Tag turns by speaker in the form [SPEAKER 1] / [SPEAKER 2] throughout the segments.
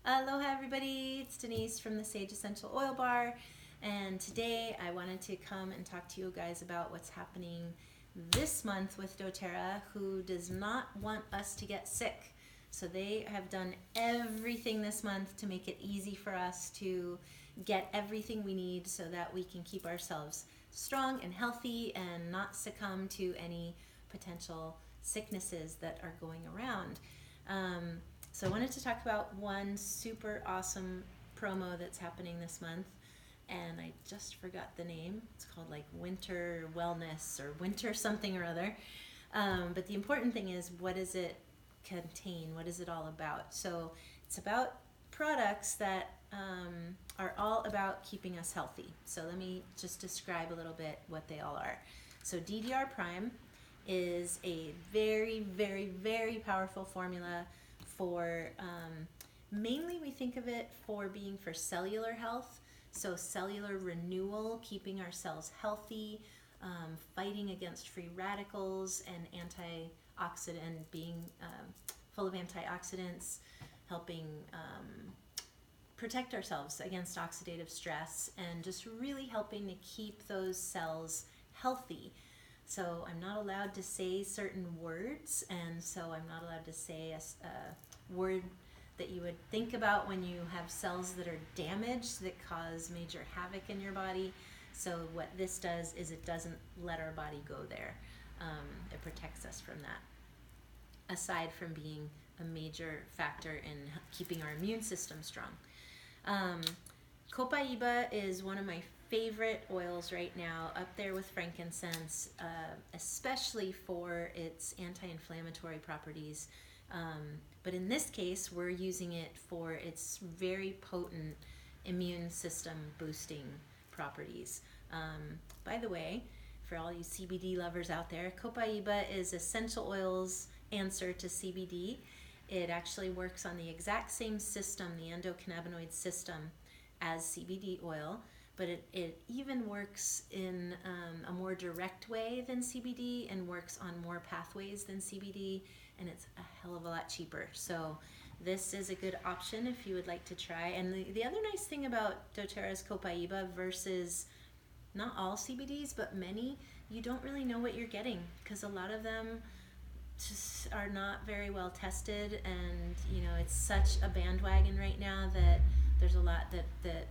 [SPEAKER 1] Aloha everybody, it's Denise from the Sage Essential Oil Bar, and today I wanted to come and talk to you guys about what's happening this month with doTerra, who does not want us to get sick. So they have done everything this month to make it easy for us to get everything we need so that we can keep ourselves strong and healthy and not succumb to any potential sicknesses that are going around. So I wanted to talk about one super awesome promo that's happening this month, and I just forgot the name. It's called like Winter Wellness or Winter something or other. But the important thing is, what does it contain? What is it all about? So it's about products that are all about keeping us healthy. So let me just describe a little bit what they all are. So DDR Prime is a very, very, very powerful formula for mainly we think of it for being for cellular health, so cellular renewal, keeping our cells healthy, fighting against free radicals and antioxidant, being full of antioxidants, helping protect ourselves against oxidative stress, and just really helping to keep those cells healthy. So I'm not allowed to say certain words, and so I'm not allowed to say a word that you would think about when you have cells that are damaged that cause major havoc in your body. So what this does is it doesn't let our body go there. It protects us from that, aside from being a major factor in keeping our immune system strong. Copaiba is one of my favorite oils right now, up there with frankincense, especially for its anti-inflammatory properties. But in this case, we're using it for its very potent immune system boosting properties. By the way, for all you CBD lovers out there, Copaiba is essential oils answer to CBD. It actually works on the exact same system, the endocannabinoid system, as CBD oil, but it even works in a more direct way than CBD and works on more pathways than CBD, and it's a hell of a lot cheaper. So this is a good option if you would like to try. And the other nice thing about doTerra's Copaiba versus not all CBDs, but many, you don't really know what you're getting, because a lot of them just are not very well tested, and it's such a bandwagon right now that there's a lot that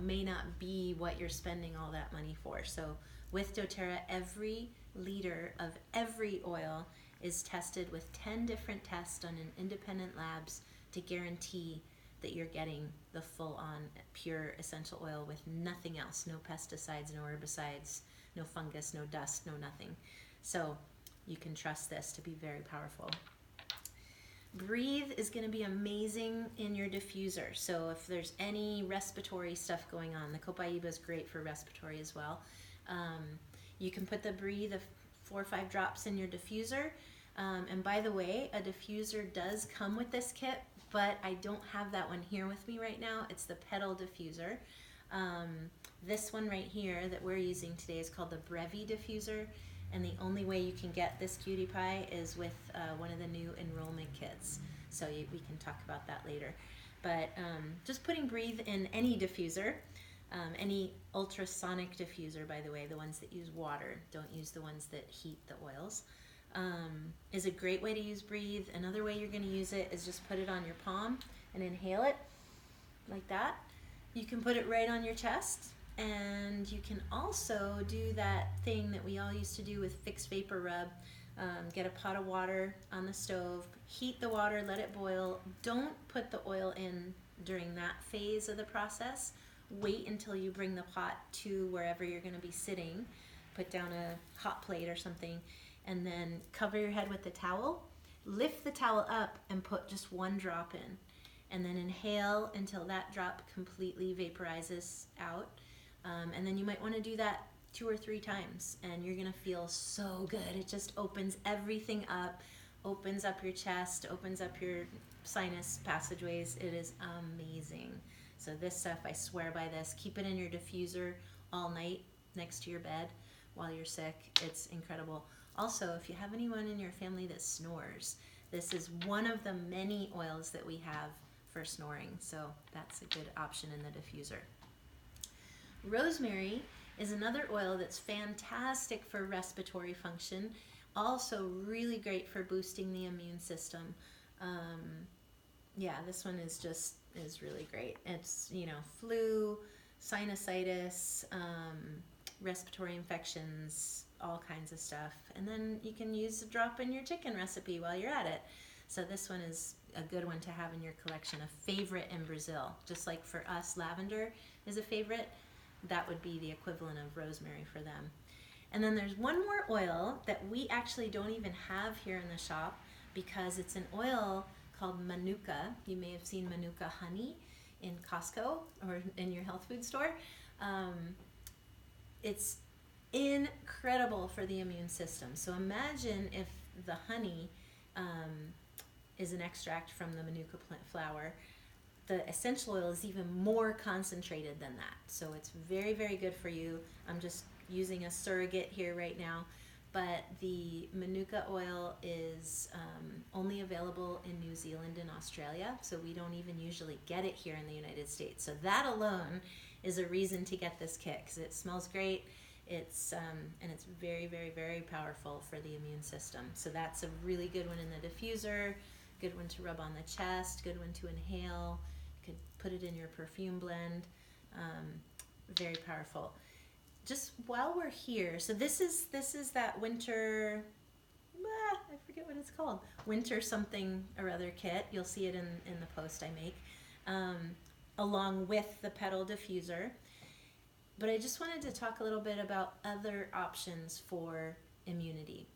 [SPEAKER 1] may not be what you're spending all that money for. So with doTerra, every liter of every oil is tested with 10 different tests done in independent labs to guarantee that you're getting the full-on pure essential oil with nothing else, no pesticides, no herbicides, no fungus, no dust, no nothing. So you can trust this to be very powerful. Breathe is going to be amazing in your diffuser. So if there's any respiratory stuff going on, the Copaiba is great for respiratory as well. You can put the Breathe of 4 or 5 drops in your diffuser. And by the way, a diffuser does come with this kit, but I don't have that one here with me right now. It's the Petal Diffuser. This one right here that we're using today is called the Brevi Diffuser. And the only way you can get this cutie pie is with one of the new enrollment kits. So we can talk about that later. But just putting Breathe in any diffuser, any ultrasonic diffuser, by the way, the ones that use water, don't use the ones that heat the oils, is a great way to use Breathe. Another way you're going to use it is just put it on your palm and inhale it like that. You can put it right on your chest. And you can also do that thing that we all used to do with fixed vapor rub. Get a pot of water on the stove, heat the water, let it boil. Don't put the oil in during that phase of the process. Wait until you bring the pot to wherever you're going to be sitting. Put down a hot plate or something, and then cover your head with the towel. Lift the towel up and put just 1 drop in. And then inhale until that drop completely vaporizes out. And then you might want to do that 2 or 3 times, and you're going to feel so good. It just opens everything up, opens up your chest, opens up your sinus passageways. It is amazing. So this stuff, I swear by this. Keep it in your diffuser all night next to your bed while you're sick. It's incredible. Also, if you have anyone in your family that snores, this is one of the many oils that we have for snoring, so that's a good option in the diffuser. Rosemary is another oil that's fantastic for respiratory function, also really great for boosting the immune system. Yeah, this one is really great. It's, you know, flu, sinusitis, respiratory infections, all kinds of stuff. And then you can use a drop in your chicken recipe while you're at it. So this one is a good one to have in your collection, a favorite in Brazil. Just like for us, lavender is a favorite, that would be the equivalent of rosemary for them. And then there's one more oil that we actually don't even have here in the shop because it's an oil called Manuka. You may have seen Manuka honey in Costco or in your health food store. It's incredible for the immune system. So imagine if the honey is an extract from the Manuka plant flower. The essential oil is even more concentrated than that. So it's very, very good for you. I'm just using a surrogate here right now, but the Manuka oil is only available in New Zealand and Australia, so we don't even usually get it here in the United States. So that alone is a reason to get this kit, because it smells great. It's and it's very, very, very powerful for the immune system. So that's a really good one in the diffuser, good one to rub on the chest, good one to inhale. You could put it in your perfume blend. Very powerful. Just while we're here, so this is that winter, I forget what it's called, winter something or other kit. You'll see it in the post I make, along with the Petal Diffuser. But I just wanted to talk a little bit about other options for immunity.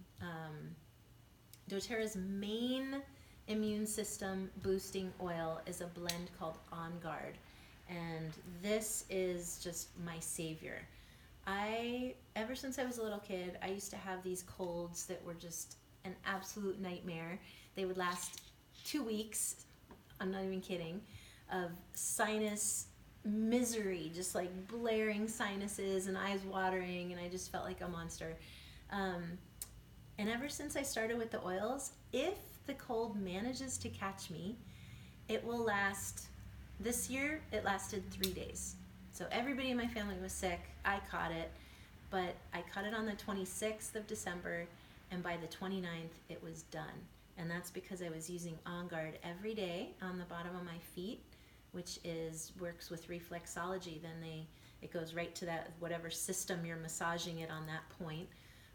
[SPEAKER 1] doTerra's main immune system boosting oil is a blend called OnGuard, and this is just my savior. Ever since I was a little kid, I used to have these colds that were just an absolute nightmare. They would last 2 weeks, I'm not even kidding, of sinus misery, just like blaring sinuses and eyes watering, and I just felt like a monster. And ever since I started with the oils, if the cold manages to catch me, it will last. This year, it lasted 3 days. So everybody in my family was sick. I caught it, but I caught it on the 26th of December, and by the 29th, it was done. And that's because I was using OnGuard every day on the bottom of my feet, which works with reflexology. Then it goes right to that whatever system you're massaging it on that point.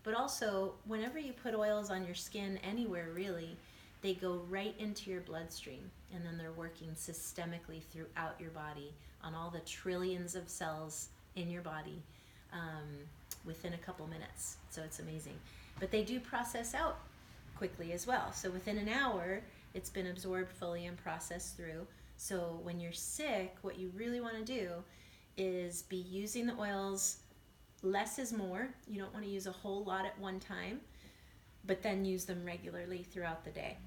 [SPEAKER 1] But also, whenever you put oils on your skin anywhere really, they go right into your bloodstream, and then they're working systemically throughout your body on all the trillions of cells in your body within a couple minutes. So it's amazing. But they do process out quickly as well. So within an hour, it's been absorbed fully and processed through. So when you're sick, what you really want to do is be using the oils. Less is more. You don't want to use a whole lot at one time, but then use them regularly throughout the day.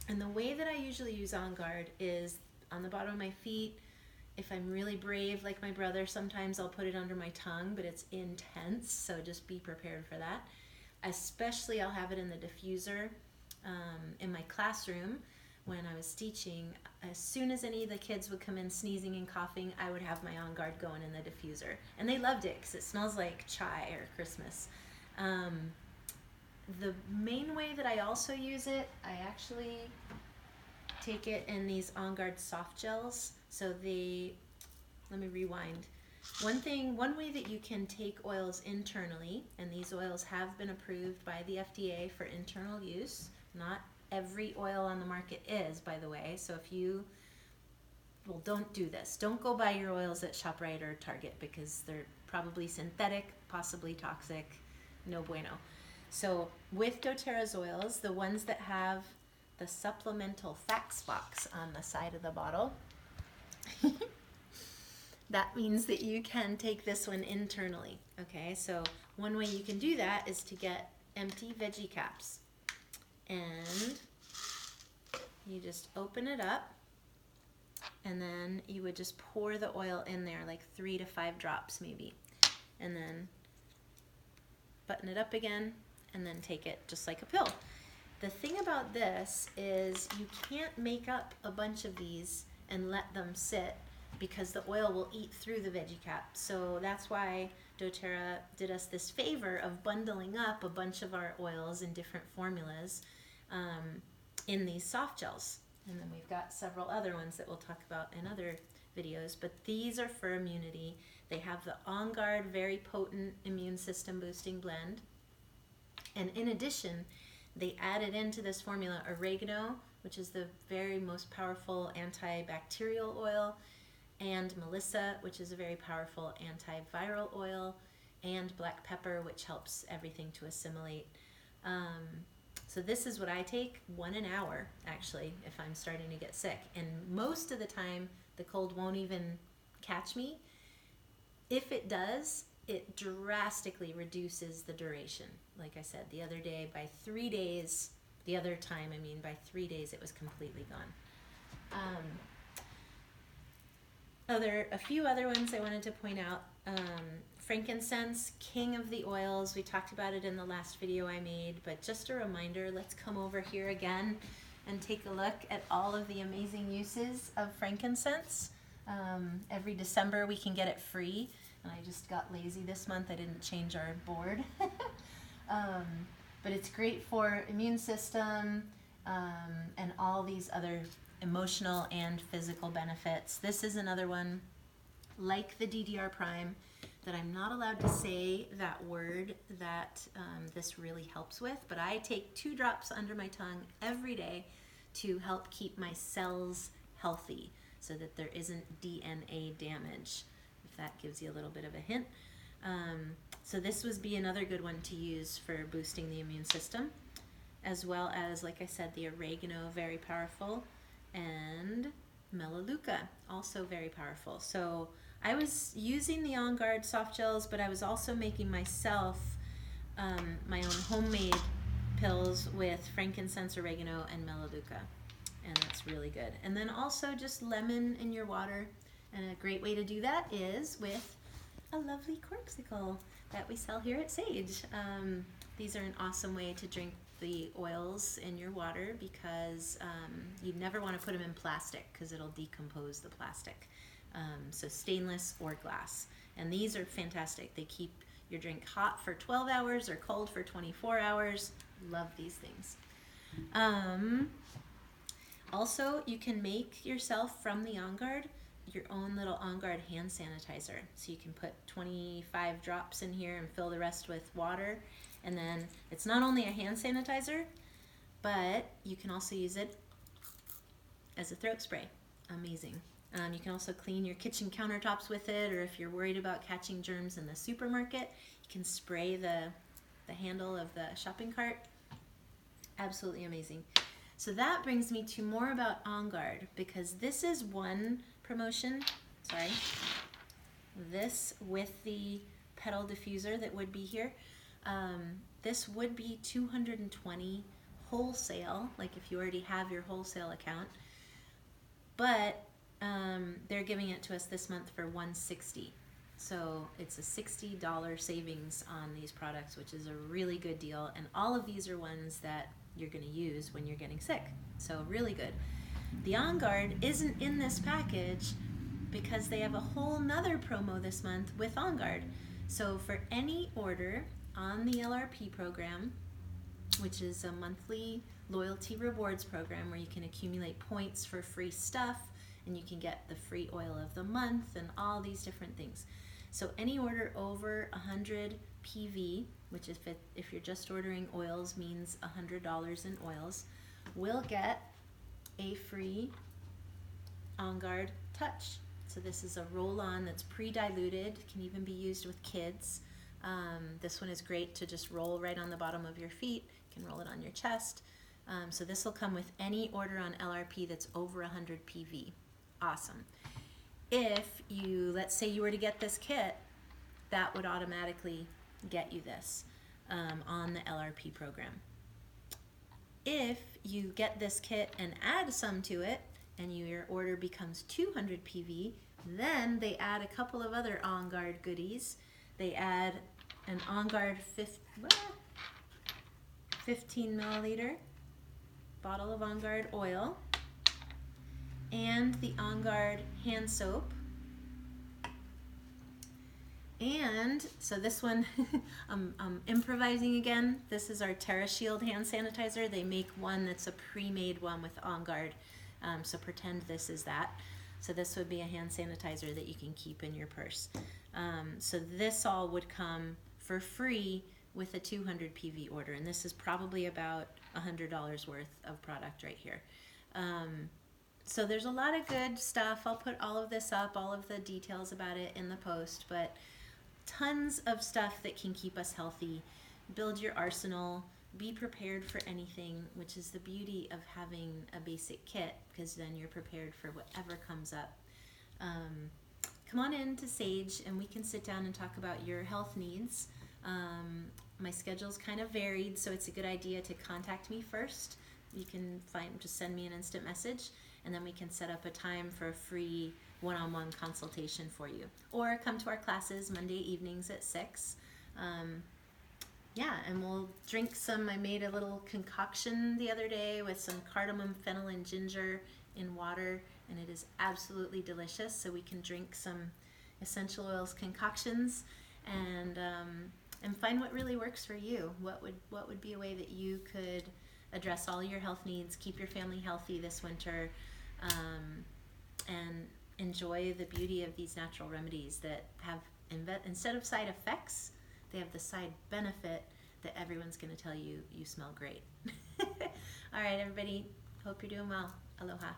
[SPEAKER 1] And the way that I usually use OnGuard is on the bottom of my feet. If I'm really brave, like my brother, sometimes I'll put it under my tongue, but it's intense, so just be prepared for that. Especially I'll have it in the diffuser. In my classroom, when I was teaching, as soon as any of the kids would come in sneezing and coughing, I would have my OnGuard going in the diffuser. And they loved it because it smells like chai or Christmas. The main way that I also use it, I actually take it in these OnGuard softgels. So let me rewind. One way that you can take oils internally, and these oils have been approved by the FDA for internal use. Not every oil on the market is, by the way. So don't do this. Don't go buy your oils at ShopRite or Target because they're probably synthetic, possibly toxic, no bueno. So with doTerra's oils, the ones that have the supplemental facts box on the side of the bottle, that means that you can take this one internally. Okay, so one way you can do that is to get empty veggie caps. And you just open it up, and then you would just pour the oil in there, like 3 to 5 drops maybe, and then button it up again, and then take it just like a pill. The thing about this is you can't make up a bunch of these and let them sit, because the oil will eat through the veggie cap. So that's why doTerra did us this favor of bundling up a bunch of our oils in different formulas in these soft gels. And then we've got several other ones that we'll talk about in other videos, but these are for immunity. They have the OnGuard very potent immune system boosting blend. And in addition, they added into this formula oregano, which is the very most powerful antibacterial oil, and melissa, which is a very powerful antiviral oil, and black pepper, which helps everything to assimilate. So this is what I take 1 hour, actually, if I'm starting to get sick. And most of the time, the cold won't even catch me. If it does, it drastically reduces the duration. Like I said, the other day, by 3 days, the other time, I mean, by 3 days, it was completely gone. A few other ones I wanted to point out. Frankincense, king of the oils. We talked about it in the last video I made, but just a reminder, let's come over here again and take a look at all of the amazing uses of frankincense. Every December we can get it free, and I just got lazy this month. I didn't change our board. But it's great for immune system and all these other emotional and physical benefits. This is another one, like the DDR Prime, that I'm not allowed to say that word that this really helps with, but I take 2 drops under my tongue every day to help keep my cells healthy so that there isn't DNA damage, if that gives you a little bit of a hint. So this would be another good one to use for boosting the immune system, as well as, like I said, the oregano, very powerful, and melaleuca, also very powerful. So I was using the OnGuard soft gels, but I was also making myself my own homemade pills with frankincense, oregano, and melaleuca, and that's really good. And then also just lemon in your water, and a great way to do that is with a lovely corksicle that we sell here at Sage. These are an awesome way to drink the oils in your water, because you never want to put them in plastic because it'll decompose the plastic. So stainless or glass. And these are fantastic. They keep your drink hot for 12 hours or cold for 24 hours. Love these things. Also, you can make yourself from the OnGuard your own little OnGuard hand sanitizer. So you can put 25 drops in here and fill the rest with water. And then it's not only a hand sanitizer, but you can also use it as a throat spray. Amazing. You can also clean your kitchen countertops with it, or if you're worried about catching germs in the supermarket, you can spray the handle of the shopping cart. Absolutely amazing. So that brings me to more about OnGuard, because this is one promotion, this with the Petal Diffuser that would be here. This would be $220 wholesale, like if you already have your wholesale account, but they're giving it to us this month for $160. So it's a $60 savings on these products, which is a really good deal. And all of these are ones that you're going to use when you're getting sick. So really good. The OnGuard isn't in this package because they have a whole nother promo this month with OnGuard. So for any order on the LRP program, which is a monthly loyalty rewards program where you can accumulate points for free stuff, and you can get the free oil of the month and all these different things. So any order over 100 PV, which if you're just ordering oils means $100 in oils, will get a free OnGuard Touch. So this is a roll-on that's pre-diluted, can even be used with kids. This one is great to just roll right on the bottom of your feet. You can roll it on your chest. So this will come with any order on LRP that's over 100 PV. Awesome. If you, let's say you were to get this kit, that would automatically get you this on the LRP program. If you get this kit and add some to it, and your order becomes 200 PV, then they add a couple of other OnGuard goodies. They add an OnGuard 15 milliliter bottle of OnGuard oil. and the OnGuard hand soap. And so this one, I'm improvising again. This is our TerraShield hand sanitizer. They make one that's a pre-made one with OnGuard. So pretend this is that. So this would be a hand sanitizer that you can keep in your purse. So this all would come for free with a 200 PV order. And this is probably about $100 worth of product right here. So there's a lot of good stuff. I'll put all of this up, all of the details about it in the post, but tons of stuff that can keep us healthy. Build your arsenal, be prepared for anything, which is the beauty of having a basic kit, because then you're prepared for whatever comes up. Come on in to Sage and we can sit down and talk about your health needs. My schedule's kind of varied, so it's a good idea to contact me first. You can just send me an instant message, and then we can set up a time for a free one-on-one consultation for you. Or come to our classes Monday evenings at 6. Yeah, and we'll drink some. I made a little concoction the other day with some cardamom, fennel, and ginger in water, and it is absolutely delicious. So we can drink some essential oils concoctions and find what really works for you. What would be a way that you could address all your health needs, keep your family healthy this winter, and enjoy the beauty of these natural remedies that have, instead of side effects, they have the side benefit that everyone's going to tell you you smell great. All right, everybody. Hope you're doing well. Aloha.